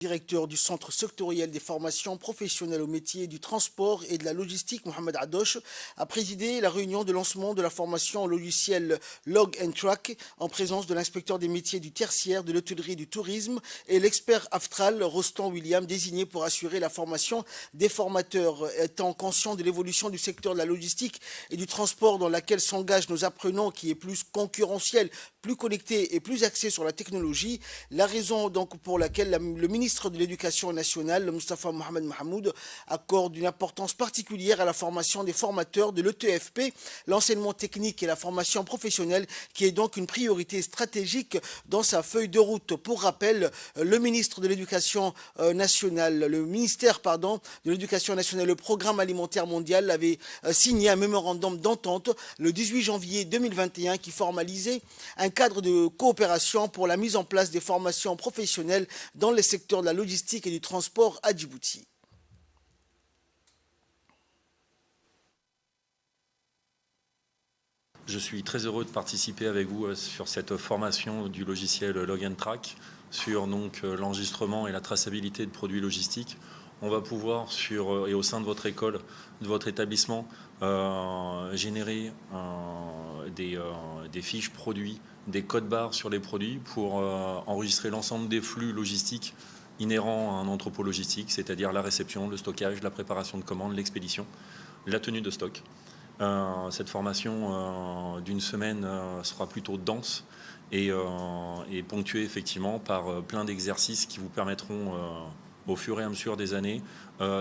Directeur du Centre sectoriel des formations professionnelles au métier du transport et de la logistique, Mohamed Adoche, a présidé la réunion de lancement de la formation au logiciel Log & Track en présence de l'inspecteur des métiers du tertiaire, de l'hôtellerie et du tourisme et l'expert Aftral Rostan William, désigné pour assurer la formation des formateurs. Étant conscient de l'évolution du secteur de la logistique et du transport dans laquelle s'engagent nos apprenants, qui est plus concurrentiel, plus connecté et plus axé sur la technologie, la raison donc pour laquelle le ministre de l'Éducation nationale, Moustapha Mohamed Mahmoud, accorde une importance particulière à la formation des formateurs de l'ETFP, l'enseignement technique et la formation professionnelle, qui est donc une priorité stratégique dans sa feuille de route. Pour rappel, le ministre de l'Éducation nationale, le ministère de l'Éducation nationale, le Programme alimentaire mondial avait signé un mémorandum d'entente le 18 janvier 2021 qui formalisait un cadre de coopération pour la mise en place des formations professionnelles dans les secteurs de la logistique et du transport à Djibouti. Je suis très heureux de participer avec vous sur cette formation du logiciel Log & Track sur l'enregistrement et la traçabilité de produits logistiques. On va pouvoir et au sein de votre école, de votre établissement, générer des fiches produits, des codes barres sur les produits pour enregistrer l'ensemble des flux logistiques inhérents à un entrepôt logistique, c'est-à-dire la réception, le stockage, la préparation de commandes, l'expédition, la tenue de stock. Cette formation d'une semaine sera plutôt dense et ponctuée effectivement par plein d'exercices qui vous permettront au fur et à mesure des années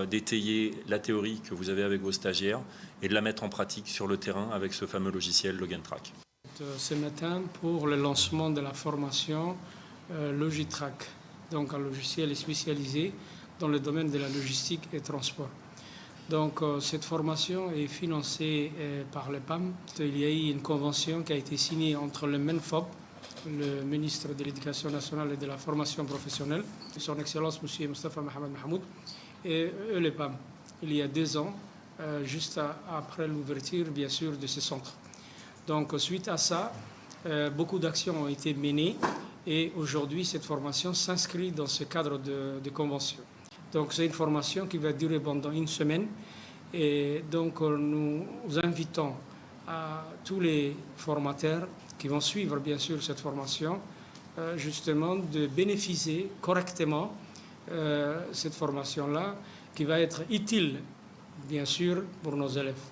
d'étayer la théorie que vous avez avec vos stagiaires et de la mettre en pratique sur le terrain avec ce fameux logiciel Log & Track. Ce matin pour le lancement de la formation Logitrack, donc un logiciel spécialisé dans le domaine de la logistique et transport. Donc cette formation est financée par le PAM. Il y a eu une convention qui a été signée entre le MENFOP, le ministre de l'Éducation nationale et de la formation professionnelle, son Excellence M. Moustapha Mohamed Mahmoud, et le PAM, il y a 2 ans, juste après l'ouverture bien sûr de ce centre. Donc suite à ça, beaucoup d'actions ont été menées et aujourd'hui cette formation s'inscrit dans ce cadre de convention. Donc c'est une formation qui va durer pendant 1 semaine et donc nous invitons à tous les formateurs qui vont suivre bien sûr cette formation justement de bénéficier correctement cette formation-là qui va être utile bien sûr pour nos élèves.